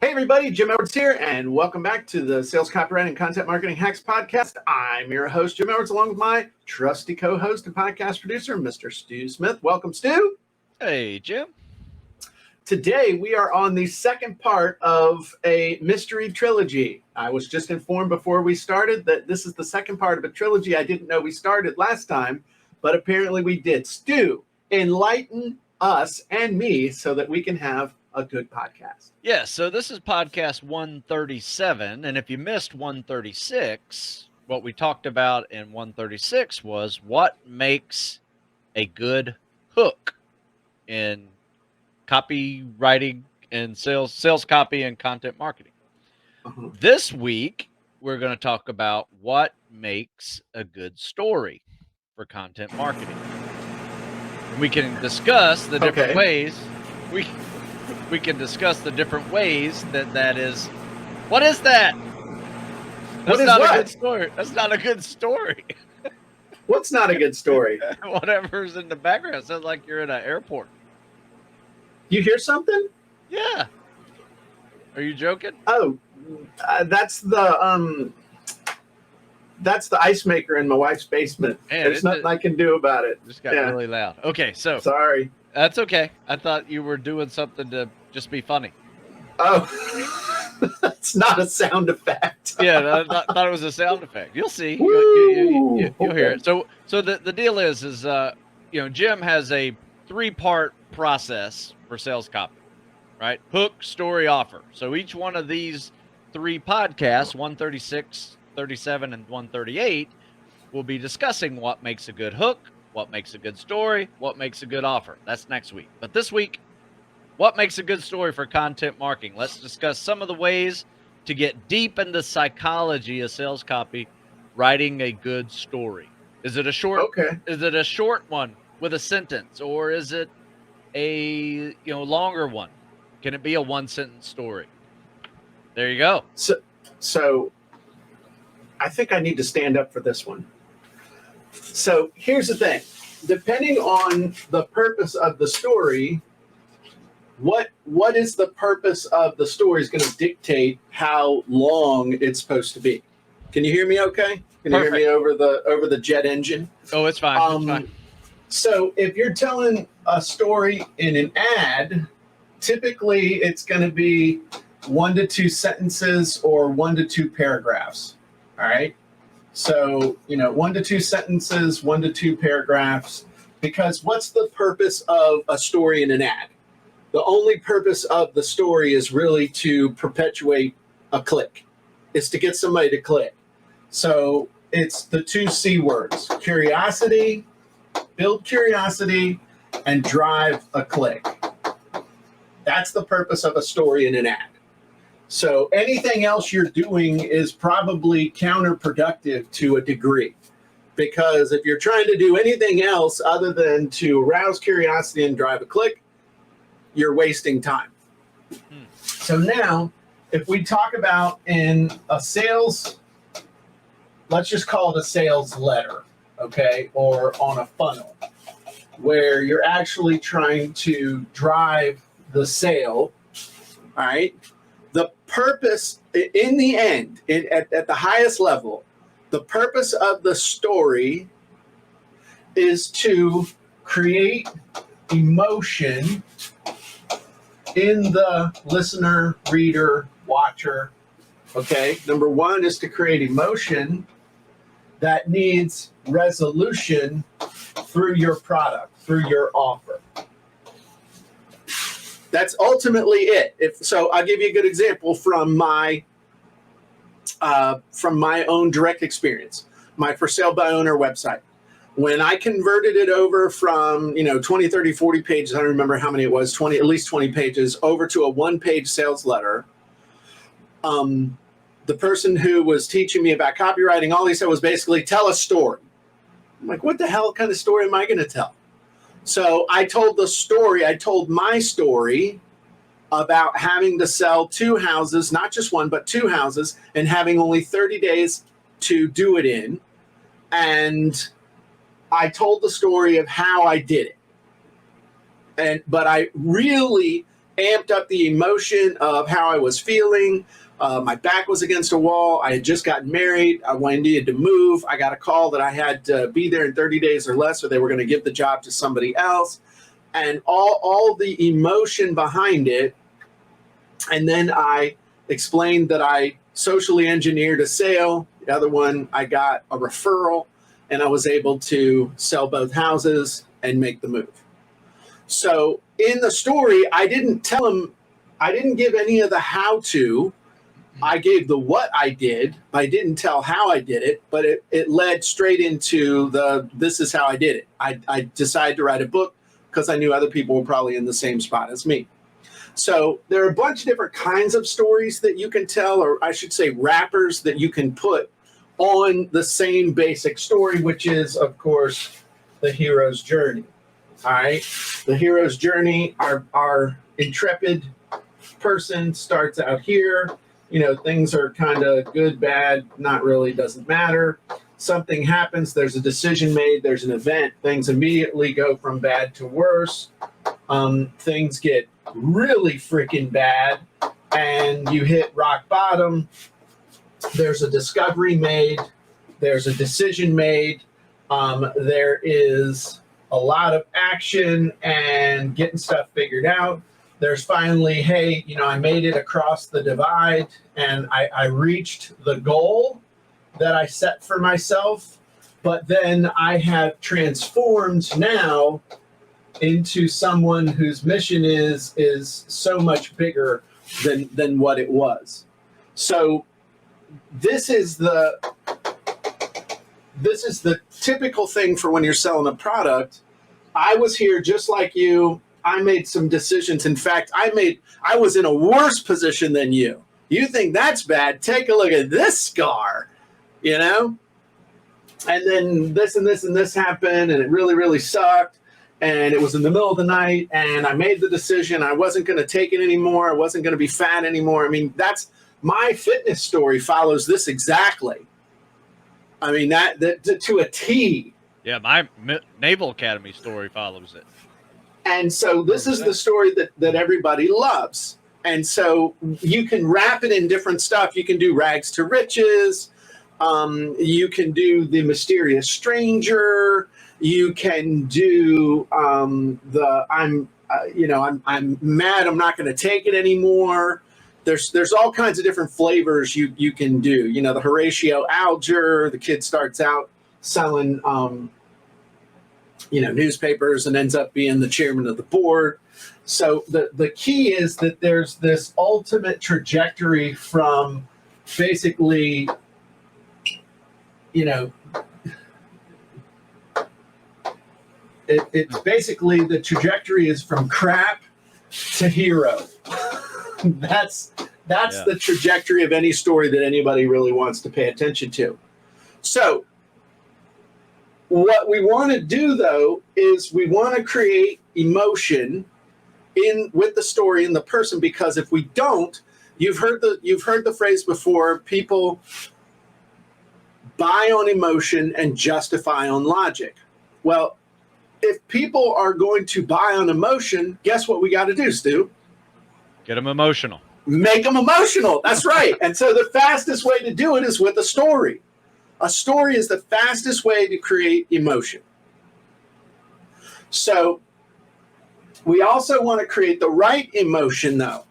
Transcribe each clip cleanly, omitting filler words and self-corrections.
Hey everybody, Jim Edwards here, and welcome back to the Sales Copywriting and Content Marketing Hacks Podcast. I'm your host, Jim Edwards, along with my trusty co-host and podcast producer, Mr. Stu Smith. Welcome, Stu. Hey, Jim. Today we are on the second part of a mystery trilogy. I was just informed before we started that this is the second part of a trilogy I didn't know we started last time, but apparently we did. Stu, enlighten us and me so that we can have a good podcast. Yeah, so this is podcast 137, and if you missed 136, what we talked about in 136 was what makes a good hook in copywriting and sales copy and content marketing. This week, we're going to talk about what makes a good story for content marketing. We can discuss the different ways we can discuss the different ways that is. What is that? That's not a good story. That's not a good story. What's not a good story? Whatever's in the background sounds like you're in an airport. You hear something? Yeah. Are you joking? Oh, that's the ice maker in my wife's basement. Man, there's nothing I can do about it. Just got really loud. Okay, so sorry. That's okay. I thought you were doing something to just be funny. Oh, that's not a sound effect. Yeah, I thought it was a sound effect. You'll see. You'll hear it. So the deal is Jim has a 3-part process for sales copy, right? Hook, story, offer. So each one of these 3 podcasts, 136, 37, and 138, will be discussing what makes a good hook, what makes a good story, what makes a good offer. That's next week. But this week, what makes a good story for content marketing? Let's discuss some of the ways to get deep into psychology of sales copy, writing a good story. Is it a short? Okay. Is it a short one with a sentence, or is it a longer one? Can it be a 1-sentence story? There you go. So I think I need to stand up for this one. So here's the thing. Depending on the purpose of the story, what is the purpose of the story is going to dictate how long it's supposed to be. Can you hear me okay? Can Perfect. You hear me over the jet engine? Oh, it's fine. It's fine. So if you're telling a story in an ad, typically it's going to be 1 to 2 sentences or 1 to 2 paragraphs. All right. So, 1 to 2 sentences, 1 to 2 paragraphs, because what's the purpose of a story in an ad? The only purpose of the story is really to perpetuate a click. It's to get somebody to click. So it's the 2 C words: curiosity, build curiosity, and drive a click. That's the purpose of a story in an ad. So anything else you're doing is probably counterproductive to a degree, because if you're trying to do anything else other than to arouse curiosity and drive a click, you're wasting time. So now, if we talk about in a sales, let's just call it a sales letter, okay, or on a funnel, where you're actually trying to drive the sale, all right? The purpose, in the end, at the highest level, the purpose of the story is to create emotion in the listener, reader, watcher. Okay, number 1 is to create emotion that needs resolution through your product, through your offer. That's ultimately it. So I'll give you a good example from my own direct experience, my For Sale by Owner website. When I converted it over from 20, 30, 40 pages, I don't remember how many it was, at least 20 pages, over to a 1-page sales letter, the person who was teaching me about copywriting, all he said was basically, tell a story. I'm like, what the hell kind of story am I going to tell? So I told my story about having to sell 2 houses, not just 1, but 2 houses, and having only 30 days to do it in. And I told the story of how I did it. But I really amped up the emotion of how I was feeling. My back was against a wall. I had just gotten married. I needed to move. I got a call that I had to be there in 30 days or less, or they were going to give the job to somebody else. And all the emotion behind it. And then I explained that I socially engineered a sale. The other one, I got a referral, and I was able to sell both houses and make the move. So in the story, I didn't give any of the how-to. I gave the what I did. I didn't tell how I did it, but it led straight into this is how I did it. I decided to write a book because I knew other people were probably in the same spot as me. So there are a bunch of different kinds of stories that you can tell, or I should say wrappers that you can put on the same basic story, which is, of course, the hero's journey. All right. The hero's journey, our intrepid person starts out here. Things are kind of good, bad, not really, doesn't matter. Something happens, there's a decision made, there's an event, things immediately go from bad to worse. Things get really freaking bad, and you hit rock bottom. There's a discovery made, there's a decision made, there is a lot of action and getting stuff figured out. There's finally, hey, I made it across the divide, and I reached the goal that I set for myself, but then I have transformed now into someone whose mission is so much bigger than what it was. So this is the typical thing for when you're selling a product. I was here just like you. I made some decisions. In fact, I was in a worse position than you. You think that's bad? Take a look at this scar, And then this and this and this happened, and it really, really sucked. And it was in the middle of the night, and I made the decision. I wasn't going to take it anymore. I wasn't going to be fat anymore. I mean, that's my fitness story follows this exactly. I mean, that to a T. Yeah, my Naval Academy story follows it. And so this is the story that everybody loves. And so you can wrap it in different stuff. You can do rags to riches. You can do the mysterious stranger. You can do I'm mad. I'm not going to take it anymore. There's all kinds of different flavors you can do. The Horatio Alger. The kid starts out selling newspapers and ends up being the chairman of the board. So the key is that there's this ultimate trajectory from basically, it's basically the trajectory is from crap to hero. That's the trajectory of any story that anybody really wants to pay attention to. So what we want to do, though, is we want to create emotion with the story and the person, because if we don't, you've heard the phrase before, people buy on emotion and justify on logic. Well, if people are going to buy on emotion, guess what we got to do, Stu? Get them emotional. Make them emotional. That's right. And so the fastest way to do it is with a story. A story is the fastest way to create emotion. So we also want to create the right emotion, though.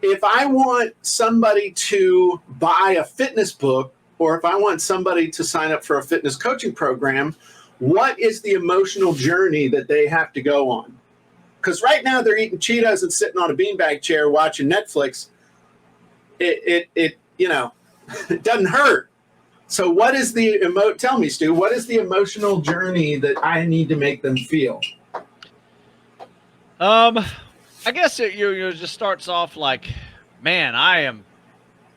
If I want somebody to buy a fitness book, or if I want somebody to sign up for a fitness coaching program, what is the emotional journey that they have to go on? Because right now they're eating Cheetos and sitting on a beanbag chair watching Netflix. It doesn't hurt. So what is tell me, Stu, what is the emotional journey that I need to make them feel? I guess it just starts off like, man, I am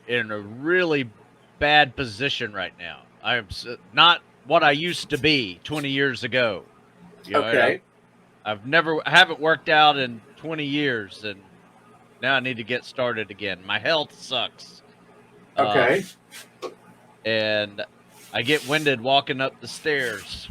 in a really bad position right now. I am not what I used to be 20 years ago. Okay. I haven't worked out in 20 years, and now I need to get started again. My health sucks. Okay. And I get winded walking up the stairs.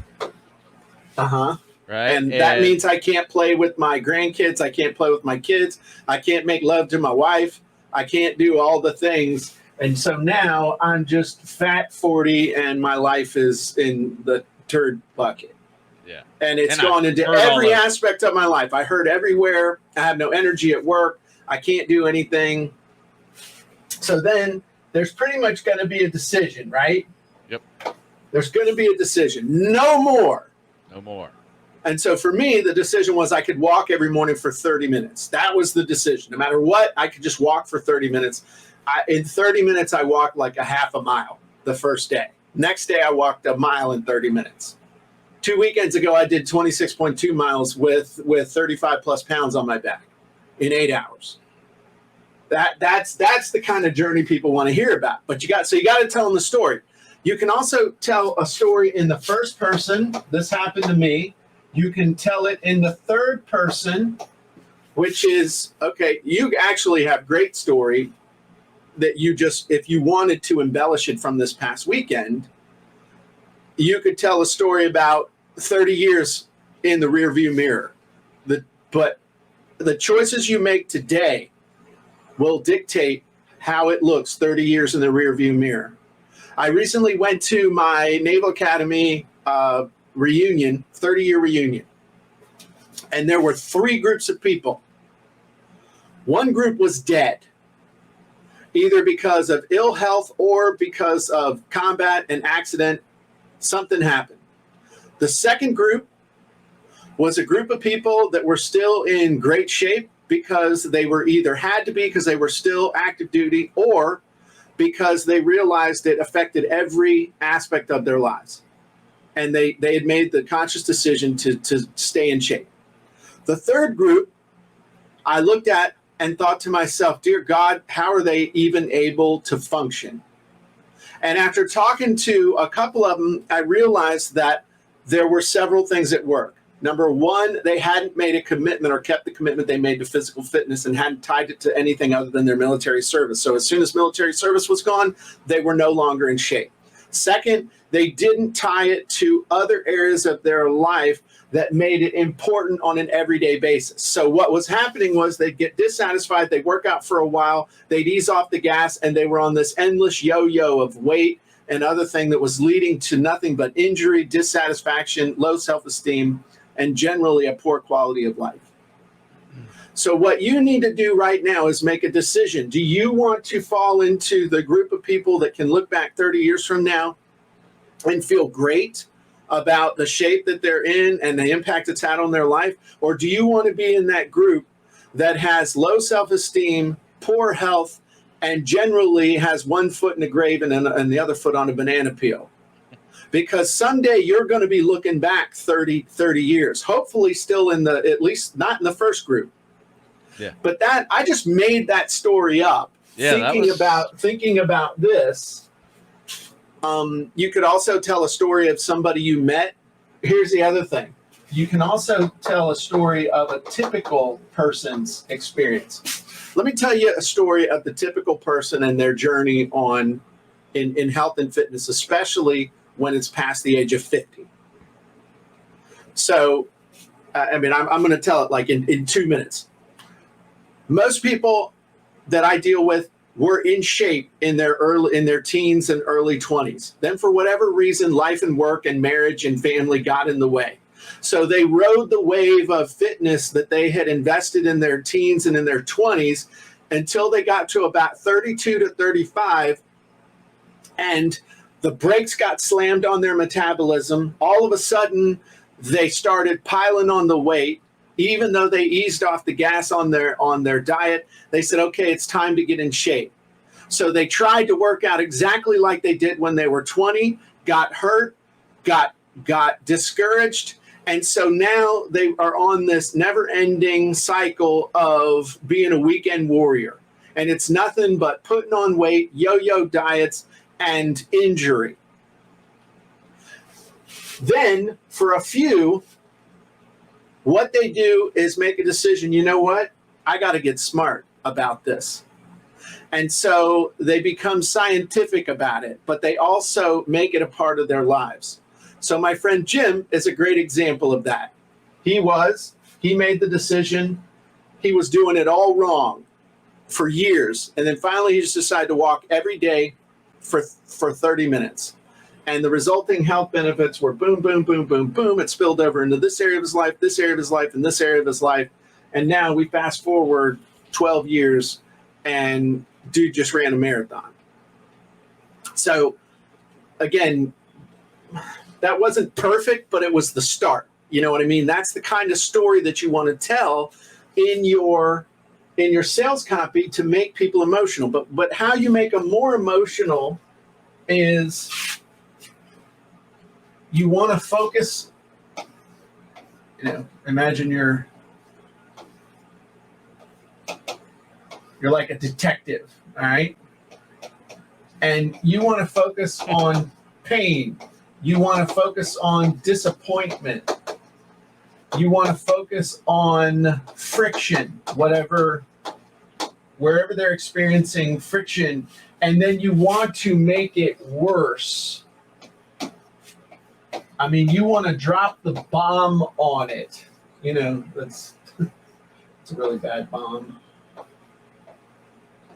Uh-huh. Right. And that means I can't play with my grandkids. I can't play with my kids. I can't make love to my wife. I can't do all the things. And so now I'm just fat 40 and my life is in the turd bucket. Yeah. And it's gone into every aspect of my life. I hurt everywhere. I have no energy at work. I can't do anything. So then there's pretty much going to be a decision, right? Yep. There's going to be a decision. No more. No more. And so for me, the decision was I could walk every morning for 30 minutes. That was the decision. No matter what, I could just walk for 30 minutes. In 30 minutes, I walked like a half a mile the first day. Next day, I walked a mile in 30 minutes. 2 weekends ago, I did 26.2 miles with 35 plus pounds on my back in 8 hours. That's the kind of journey people want to hear about. But you got to tell them the story. You can also tell a story in the first person. This happened to me. You can tell it in the third person, which is, okay, you actually have great story that you just, if you wanted to embellish it from this past weekend, you could tell a story about 30 years in the rearview mirror. But the choices you make today will dictate how it looks 30 years in the rearview mirror. I recently went to my Naval Academy reunion, 30-year reunion. And there were 3 groups of people. One group was dead, either because of ill health or because of combat and accident. Something happened. The second group was a group of people that were still in great shape because they were either had to be because they were still active duty or because they realized it affected every aspect of their lives. And they had made the conscious decision to stay in shape. The third group, I looked at and thought to myself, dear God, how are they even able to function? And after talking to a couple of them, I realized that there were several things at work. Number one, they hadn't made a commitment or kept the commitment they made to physical fitness and hadn't tied it to anything other than their military service. So as soon as military service was gone, they were no longer in shape. Second, they didn't tie it to other areas of their life that made it important on an everyday basis. So what was happening was they'd get dissatisfied, they'd work out for a while, they'd ease off the gas, and they were on this endless yo-yo of weight and other thing that was leading to nothing but injury, dissatisfaction, low self-esteem, and generally a poor quality of life. So what you need to do right now is make a decision. Do you want to fall into the group of people that can look back 30 years from now and feel great about the shape that they're in and the impact it's had on their life? Or do you want to be in that group that has low self-esteem, poor health, and generally has one foot in the grave and the other foot on a banana peel? Because someday you're going to be looking back 30 years, hopefully still in the, at least not in the first group. Yeah. But that, I just made that story up, thinking about this. You could also tell a story of somebody you met. Here's the other thing. You can also tell a story of a typical person's experience. Let me tell you a story of the typical person and their journey in health and fitness, especially when it's past the age of 50. So, I'm going to tell it like in 2 minutes. Most people that I deal with were in shape in their teens and early 20s. Then for whatever reason, life and work and marriage and family got in the way. So they rode the wave of fitness that they had invested in their teens and in their 20s until they got to about 32 to 35. And the brakes got slammed on their metabolism. All of a sudden, they started piling on the weight. Even though they eased off the gas on their diet, they said, okay, it's time to get in shape. So they tried to work out exactly like they did when they were 20, got hurt, got discouraged. And so now they are on this never-ending cycle of being a weekend warrior. And it's nothing but putting on weight, yo-yo diets, and injury. Then for a few, what they do is make a decision. You know what? I got to get smart about this. And so they become scientific about it, but they also make it a part of their lives. So my friend Jim is a great example of that. He made the decision. He was doing it all wrong for years. And then finally he just decided to walk every day for 30 minutes. And the resulting health benefits were boom, boom, boom, boom, boom. It spilled over into this area of his life, this area of his life, and this area of his life. And now we fast forward 12 years and dude just ran a marathon. So again, that wasn't perfect, but it was the start. You know what I mean? That's the kind of story that you want to tell in your sales copy to make people emotional. But how you make them more emotional is you want to focus. Imagine you're like a detective, all right? And you want to focus on pain. You want to focus on disappointment. You want to focus on friction, wherever they're experiencing friction, and then you want to make it worse. I mean, you want to drop the bomb on it. That's it's a really bad bomb.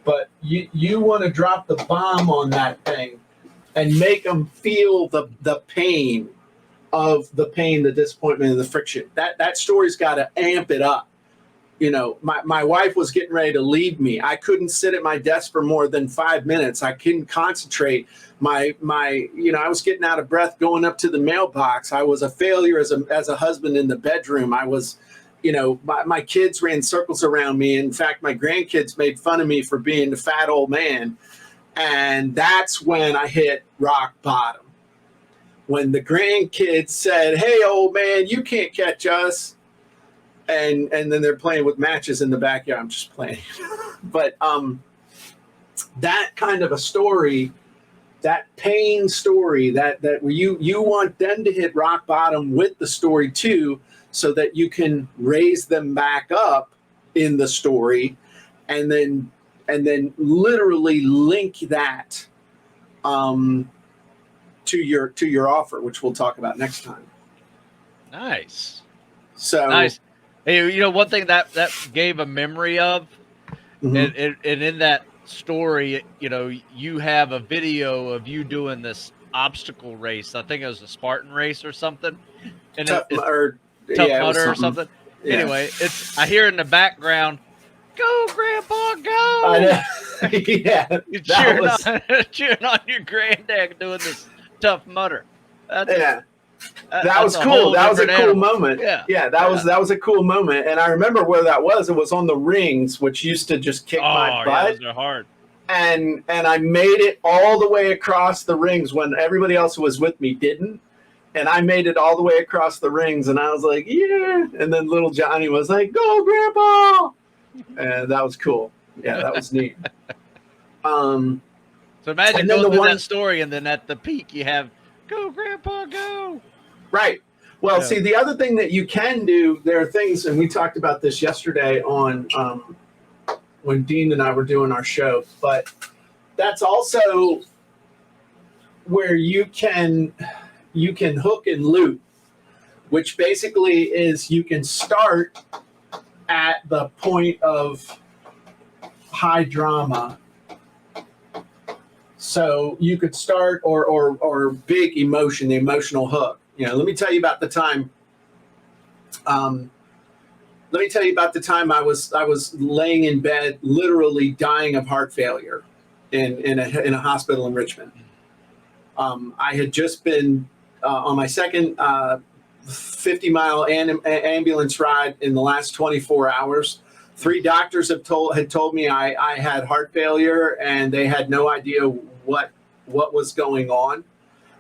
But you want to drop the bomb on that thing and make them feel the pain of the disappointment, and the friction. That story's got to amp it up. My wife was getting ready to leave me. I couldn't sit at my desk for more than 5 minutes. I couldn't concentrate. I was getting out of breath going up to the mailbox. I was a failure as a husband in the bedroom. I was, my kids ran circles around me. In fact, my grandkids made fun of me for being the fat old man. And that's when I hit rock bottom. When the grandkids said, "Hey, old man, you can't catch us." And then they're playing with matches in the backyard. I'm just playing. But that kind of a story, that pain story, that you want them to hit rock bottom with the story too, so that you can raise them back up in the story, and then literally link that to your offer, which we'll talk about next time. Nice. So nice. Hey, one thing that gave a memory of, mm-hmm. and in that story, you have a video of you doing this obstacle race. I think it was a Spartan race or something. And Tough Mudder or something. Yeah. Anyway, I hear in the background, "Go, Grandpa, go!" I know. Yeah, you're cheering on your granddad doing this Tough Mudder. That was cool. That was a cool moment. Yeah, that was a cool moment. And I remember where that was. It was on the rings, which used to just kick my butt. Yeah, those are hard. And I made it all the way across the rings when everybody else who was with me didn't. And I made it all the way across the rings, and I was like, yeah. And then little Johnny was like, "Go, Grandpa!" And that was cool. Yeah, that was neat. So imagine going through that story, and then at the peak you have, "Go, Grandpa, go!" Right. Well, see, the other thing that you can do, there are things, and we talked about this yesterday on when Dean and I were doing our show, but that's also where you can hook and loop, which basically is you can start at the point of high drama. So you could start or big emotion, the emotional hook. Let me tell you about the time. I was laying in bed, literally dying of heart failure, in a hospital in Richmond. I had just been on my second 50-mile ambulance ride in the last 24 hours. 3 doctors had told me I had heart failure, and they had no idea what was going on.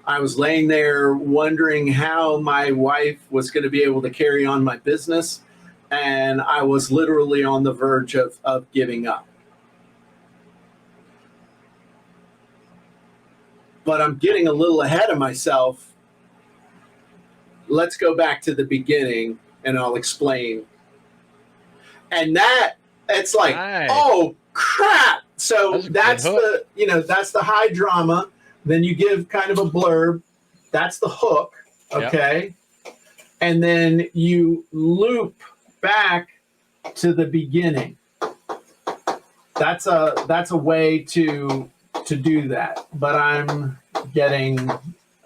I was laying there wondering how my wife was going to be able to carry on my business, and I was literally on the verge of giving up. But I'm getting a little ahead of myself. Let's go back to the beginning, and I'll explain. And it's like, nice. Oh crap! So that's the high drama. Then you give kind of a blurb. That's the hook. Okay. Yep. and then you loop back to the beginning. That's a way to do that, but I'm getting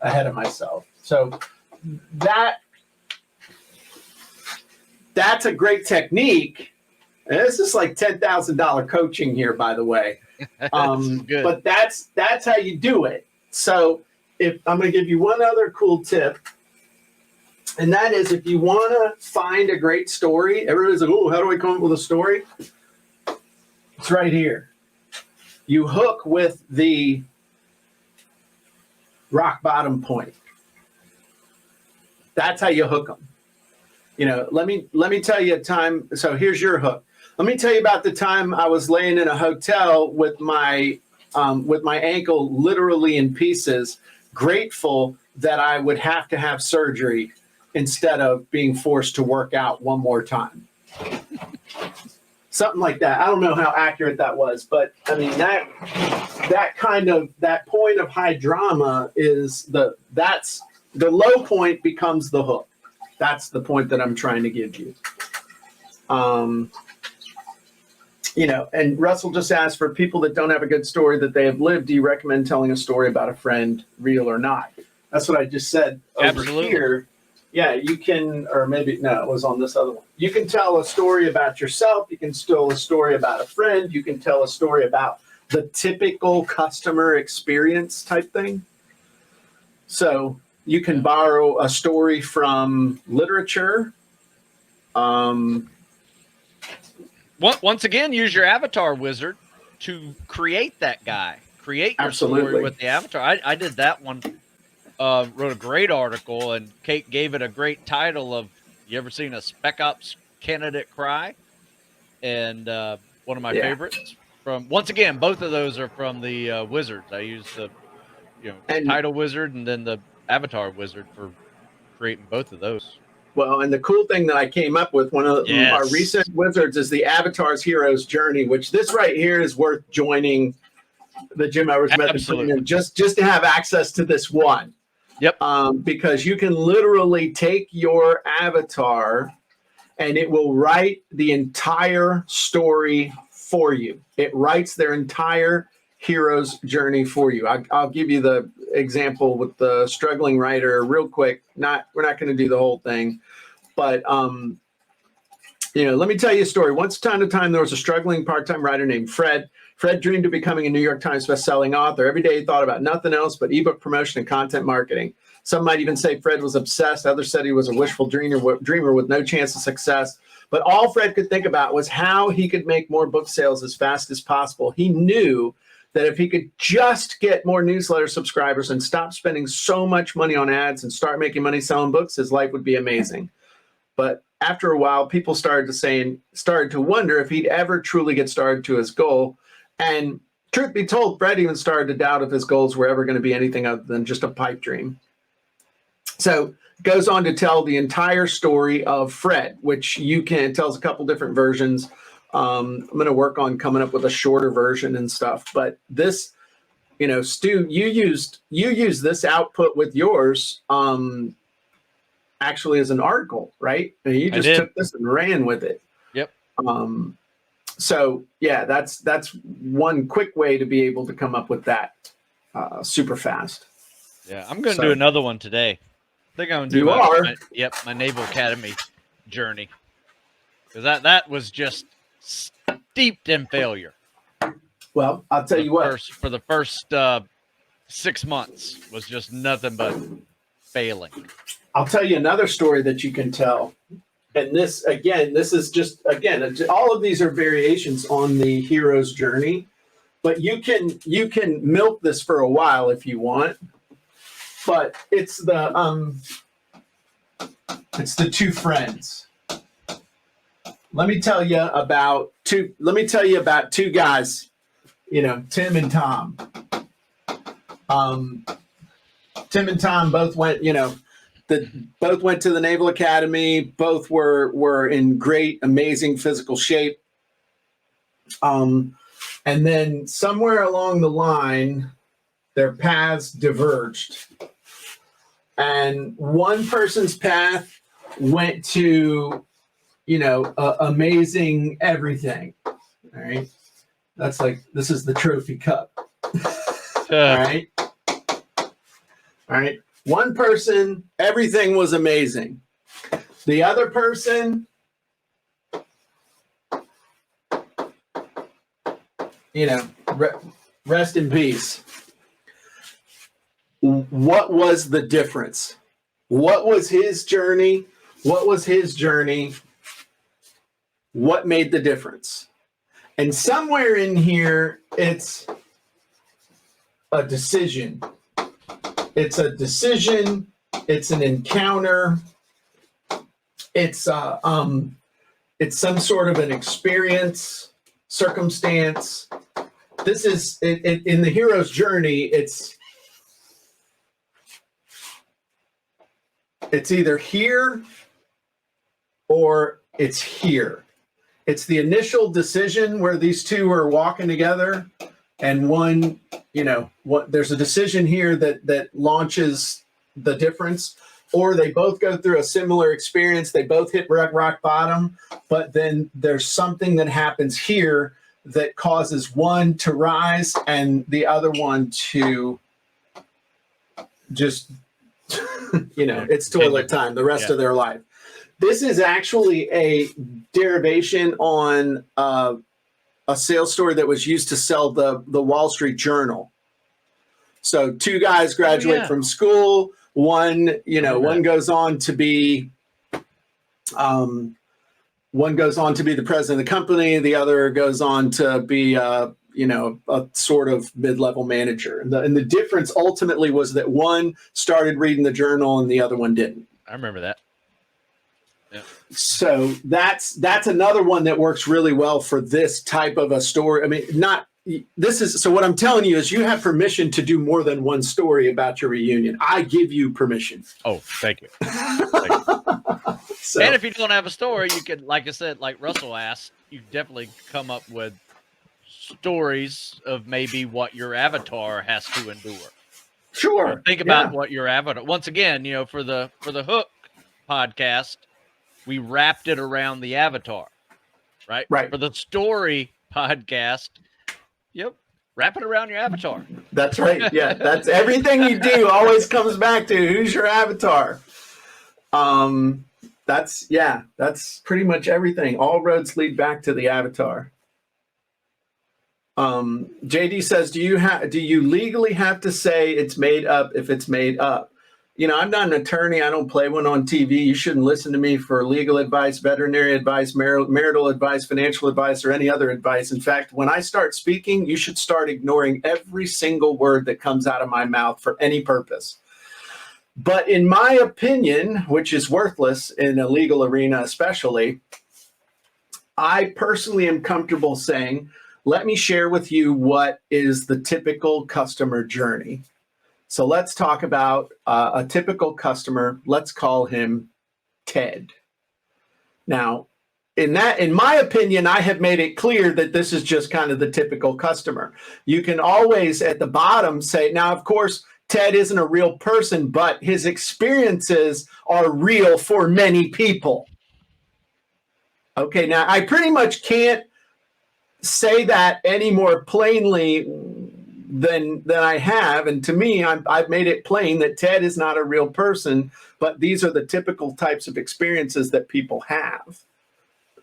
ahead of myself. So that's a great technique. And this is like $10,000 coaching here, by the way. Good. But that's how you do it. So if I'm going to give you one other cool tip, and that is if you want to find a great story, everybody's like, oh, how do I come up with a story? It's right here. You hook with the rock bottom point. That's how you hook them. You know, let me tell you a time. So here's your hook. Let me tell you about the time I was laying in a hotel with my ankle literally in pieces, grateful that I would have to have surgery instead of being forced to work out one more time. Something like that. I don't know how accurate that was, but I mean that point of high drama is that's the low point becomes the hook. That's the point that I'm trying to give you. You know, and Russell just asked, for people that don't have a good story that they have lived, do you recommend telling a story about a friend, real or not? That's what I just said over Absolutely. here. Yeah, you can, or maybe, no, it was on this other one. You can tell a story about yourself. You can tell a story about a friend. You can tell a story about the typical customer experience type thing. So you can borrow a story from literature. Once again, use your avatar wizard to create that guy. Create your story with the avatar. I did that one. Wrote a great article, and Kate gave it a great title of, you ever seen a Spec Ops candidate cry? And one of my favorites from, once again, both of those are from the wizards. I used the title wizard and then the avatar wizard for creating both of those. Well, and the cool thing that I came up with, one of our recent wizards, is the Avatar's Hero's Journey, which this right here is worth joining the Jim Edwards Method Premium just to have access to this one. Yep. Because you can literally take your avatar and it will write the entire story for you. It writes their entire hero's journey for you. I'll give you the example with the struggling writer real quick. We're not going to do the whole thing, but let me tell you a story. Once upon a time, there was a struggling part-time writer named Fred. Fred dreamed of becoming a New York Times bestselling author. Every day he thought about nothing else but ebook promotion and content marketing. Some might even say Fred was obsessed. Others said he was a wishful dreamer with no chance of success. But all Fred could think about was how he could make more book sales as fast as possible. He knew that if he could just get more newsletter subscribers and stop spending so much money on ads and start making money selling books, his life would be amazing. But after a while, people started to wonder if he'd ever truly get started to his goal. And truth be told, Fred even started to doubt if his goals were ever going to be anything other than just a pipe dream. So it goes on to tell the entire story of Fred, which tells a couple different versions. I'm going to work on coming up with a shorter version and stuff. But this, Stu, you used this output with yours actually as an article, right? And you just took this and ran with it. Yep. So yeah, that's one quick way to be able to come up with that super fast. Yeah, I'm going to do another one today. I think I'm going to do my Naval Academy journey, because that was just steeped in failure. Well, I'll tell you what. For the first 6 months was just nothing but failing. I'll tell you another story that you can tell. And this is just, all of these are variations on the hero's journey, but you can milk this for a while if you want. But it's the two friends. Let me tell you about two guys, Tim and Tom. Tim and Tom both went, both went to the Naval Academy. Both were in great, amazing physical shape. And then somewhere along the line, their paths diverged. And one person's path went to, amazing everything. All right. That's like, this is the trophy cup. All right. All right. One person, everything was amazing. The other person, rest in peace. What was the difference? What was his journey? What was his journey? What made the difference? And somewhere in here, it's a decision. It's a decision. It's an encounter. It's some sort of an experience, circumstance. This is in the hero's journey. It's either here or it's here. It's the initial decision where these two are walking together, and one, there's a decision here that launches the difference, or they both go through a similar experience. They both hit rock bottom, but then there's something that happens here that causes one to rise and the other one to just, it's toilet time the rest of their life. This is actually a derivation on a sales story that was used to sell the Wall Street Journal. So two guys graduate from school. One, one goes on to be the president of the company. The other goes on to be a sort of mid-level manager. And the difference ultimately was that one started reading the journal and the other one didn't. I remember that. Yeah. So that's another one that works really well for this type of a story. I mean, so what I'm telling you is you have permission to do more than one story about your reunion. I give you permission. Oh, thank you. Thank you. And if you don't have a story, you can, like I said, like Russell asked, you definitely come up with stories of maybe what your avatar has to endure. Sure. Think about what your avatar, once again, for the Hook podcast, we wrapped it around the avatar, right? Right. For the story podcast, wrap it around your avatar. That's right. Yeah, that's everything you do always comes back to who's your avatar. That's pretty much everything. All roads lead back to the avatar. JD says, do you legally have to say it's made up if it's made up? I'm not an attorney. I don't play one on TV. You shouldn't listen to me for legal advice, veterinary advice, marital advice, financial advice, or any other advice. In fact, when I start speaking, you should start ignoring every single word that comes out of my mouth for any purpose. But in my opinion, which is worthless in a legal arena especially, I personally am comfortable saying, let me share with you what is the typical customer journey. So let's talk about a typical customer. Let's call him Ted. Now, in my opinion, I have made it clear that this is just kind of the typical customer. You can always at the bottom say, now, of course, Ted isn't a real person, but his experiences are real for many people. Okay, now I pretty much can't say that any more plainly than I have. And to me, I've made it plain that Ted is not a real person, but these are the typical types of experiences that people have.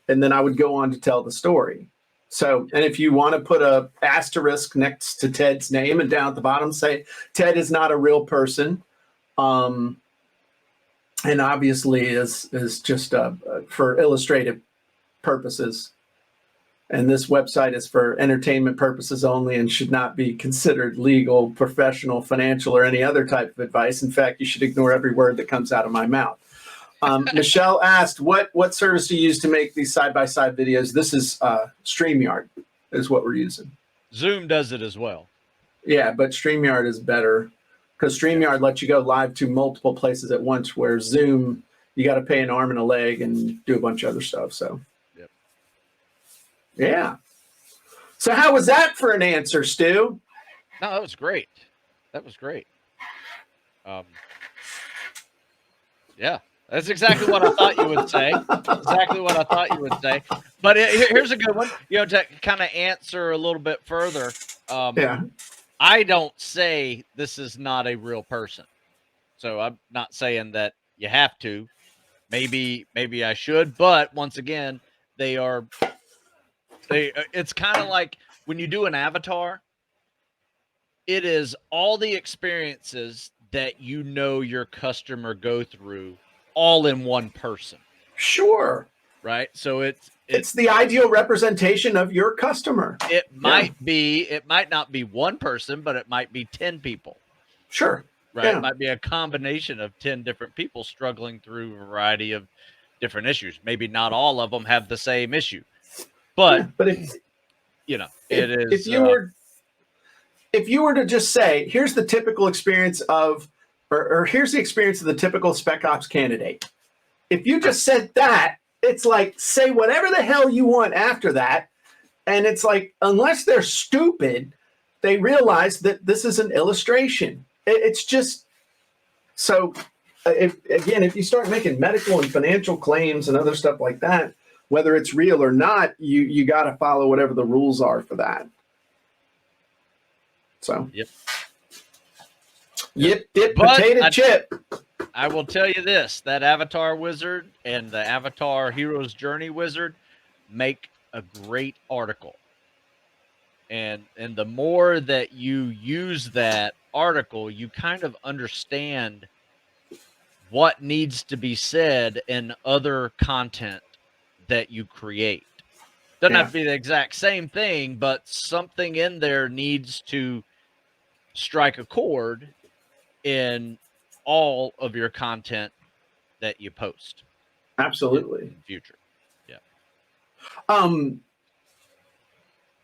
And then I would go on to tell the story. So, and if you want to put a asterisk next to Ted's name and down at the bottom say, Ted is not a real person. And obviously is just for illustrative purposes. And this website is for entertainment purposes only and should not be considered legal, professional, financial, or any other type of advice. In fact, you should ignore every word that comes out of my mouth. Michelle asked, what service do you use to make these side-by-side videos? This is StreamYard is what we're using. Zoom does it as well. Yeah, but StreamYard is better because StreamYard lets you go live to multiple places at once, where Zoom, you got to pay an arm and a leg and do a bunch of other stuff. So. Yeah. So how was that for an answer, Stu? No, that was great. That was great. Yeah. That's exactly what I thought you would say. Exactly what I thought you would say. But here's a good one. To kind of answer a little bit further. Yeah. I don't say this is not a real person. So I'm not saying that you have to. Maybe I should. But once again, it's kind of like when you do an avatar, it is all the experiences that your customer go through all in one person. Sure. Right. So it's the ideal representation of your customer. It might not be one person, but it might be 10 people. Sure. Right. Yeah. It might be a combination of 10 different people struggling through a variety of different issues. Maybe not all of them have the same issue, but it is. If you were to just say, here's the typical experience of, or here's the experience of the typical spec ops candidate. If you just said that, it's like, say whatever the hell you want after that. And it's like, unless they're stupid, they realize that this is an illustration. It's just, so if you start making medical and financial claims and other stuff like that, whether it's real or not, you got to follow whatever the rules are for that. So, yep, dip, potato chip. I will tell you this, that Avatar Wizard and the Avatar Hero's Journey Wizard make a great article. And the more that you use that article, you kind of understand what needs to be said in other content that you create. Doesn't have to be the exact same thing, but something in there needs to strike a chord in all of your content that you post. Absolutely. In the future. Yeah.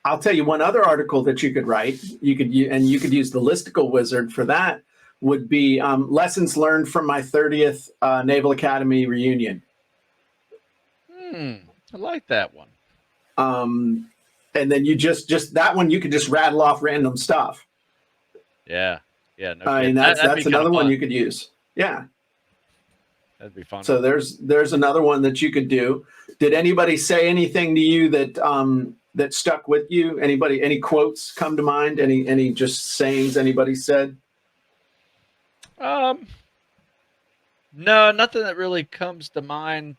I'll tell you one other article that you could write. You could use the listicle wizard for that. Would be lessons learned from my 30th Naval Academy reunion. I like that one. And then you just that one you could just rattle off random stuff. Yeah. No I mean, that's another one you could use. Yeah. That'd be fun. So there's another one that you could do. Did anybody say anything to you that stuck with you? Any quotes come to mind? Any just sayings anybody said? No, nothing that really comes to mind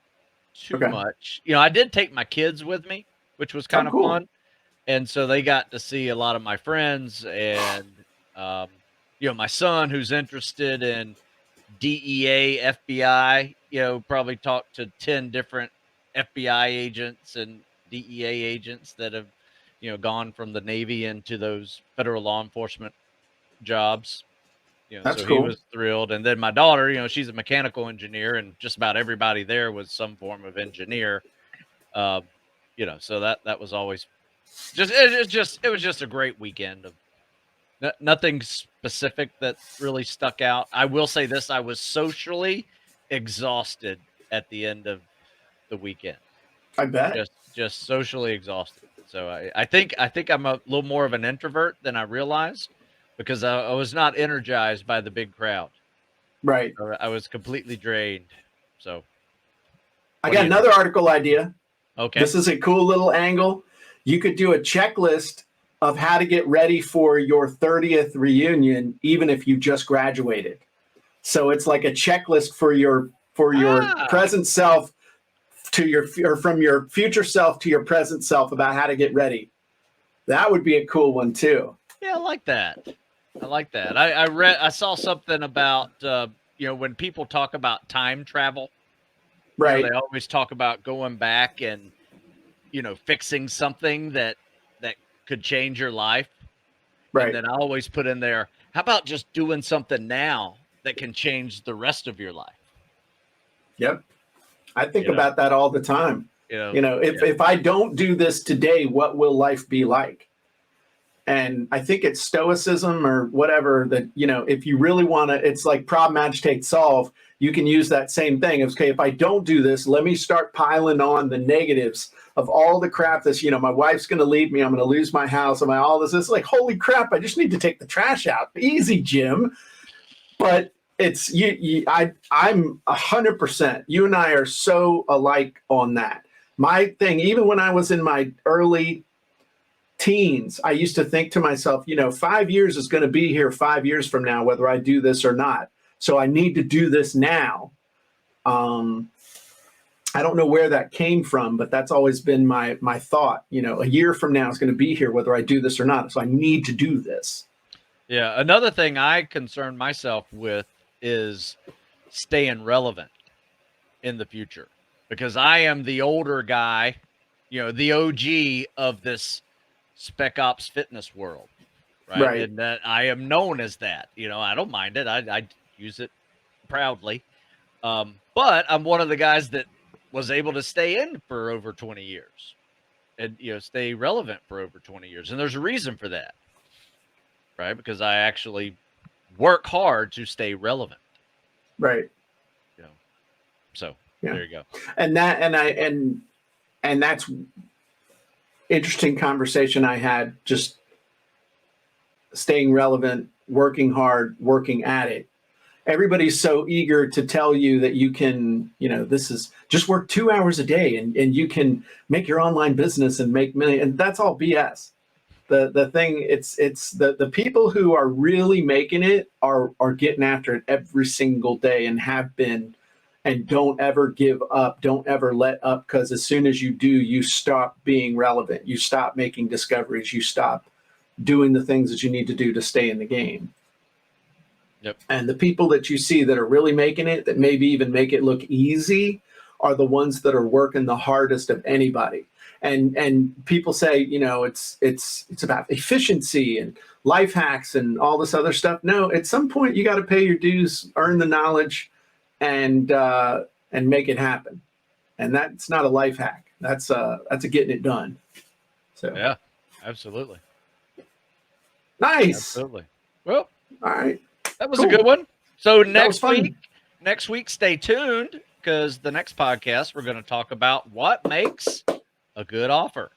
too much. I did take my kids with me, which was kind of fun. And so they got to see a lot of my friends and, my son who's interested in DEA, FBI, probably talked to 10 different FBI agents and DEA agents that have, gone from the Navy into those federal law enforcement jobs. That's so cool. He was thrilled. And then my daughter, she's a mechanical engineer, and just about everybody there was some form of engineer. So that was always it was just a great weekend of nothing specific that really stuck out. I will say this, I was socially exhausted at the end of the weekend. I bet. Just socially exhausted. So I think I'm a little more of an introvert than I realized, because I was not energized by the big crowd. Right. I was completely drained. So I got another article idea. Okay. This is a cool little angle. You could do a checklist of how to get ready for your 30th reunion, even if you just graduated. So it's like a checklist for your present self or from your future self to your present self about how to get ready. That would be a cool one too. Yeah, I like that. I saw something about when people talk about time travel, right? They always talk about going back and fixing something that could change your life. Right. And then I always put in there, how about just doing something now that can change the rest of your life? Yep. I think about that all the time. If I don't do this today, what will life be like? And I think it's stoicism or whatever that, if you really want to, it's like problem, agitate, solve. You can use that same thing. Okay, if I don't do this, let me start piling on the negatives of all the crap that's, my wife's going to leave me. I'm going to lose my house. All this. It's like, holy crap, I just need to take the trash out. Easy, Jim. But it's I'm 100%. You and I are so alike on that. My thing, even when I was in my early teens, I used to think to myself, 5 years is going to be here 5 years from now, whether I do this or not. So I need to do this now. I don't know where that came from, but that's always been my thought. A year from now is going to be here, whether I do this or not. So I need to do this. Yeah. Another thing I concern myself with is staying relevant in the future, because I am the older guy, the OG of this Spec Ops fitness world, right? And that I am known as that. I don't mind it. I use it proudly. But I'm one of the guys that was able to stay in for over 20 years and, stay relevant for over 20 years. And there's a reason for that, right? Because I actually work hard to stay relevant. Right. So there you go. And that's interesting conversation I had, just staying relevant, working hard, working at it. Everybody's so eager to tell you that you can, this is just work 2 hours a day and you can make your online business and make millions. And that's all BS. The thing, it's the people who are really making it are getting after it every single day and have been, and don't ever give up. Don't ever let up, because as soon as you do, you stop being relevant. You stop making discoveries. You stop doing the things that you need to do to stay in the game. Yep. And the people that you see that are really making it, that maybe even make it look easy, are the ones that are working the hardest of anybody. And people say, it's about efficiency and life hacks and all this other stuff. No, at some point you got to pay your dues, earn the knowledge, and make it happen. And that's not a life hack. That's a getting it done. So yeah, absolutely. Nice. Absolutely. Well, all right. That was a good one. So next week, stay tuned, because the next podcast we're going to talk about what makes a good offer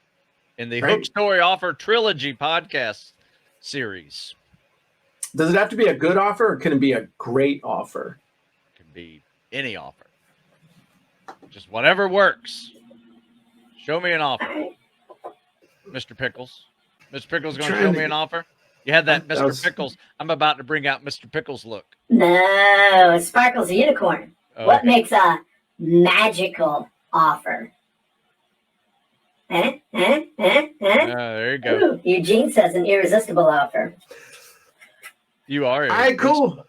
in the Hook Story Offer Trilogy podcast series. Does it have to be a good offer, or can it be a great offer? It can be any offer. Just whatever works. Show me an offer, Mr. Pickles. Mr. Pickles going to show me an offer? You had that Mr. Pickles. I'm about to bring out Mr. Pickles look. No, Sparkle's a unicorn. Oh, what makes a magical offer? There you go. Ooh, Eugene says an irresistible offer. You are irresistible. All right, cool.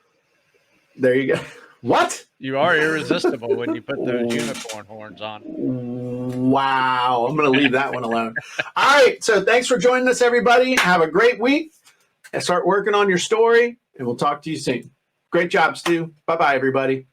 There you go. What? You are irresistible when you put those unicorn horns on. Wow. I'm going to leave that one alone. All right. So thanks for joining us, everybody. Have a great week. And start working on your story, and we'll talk to you soon. Great job, Stu. Bye-bye, everybody.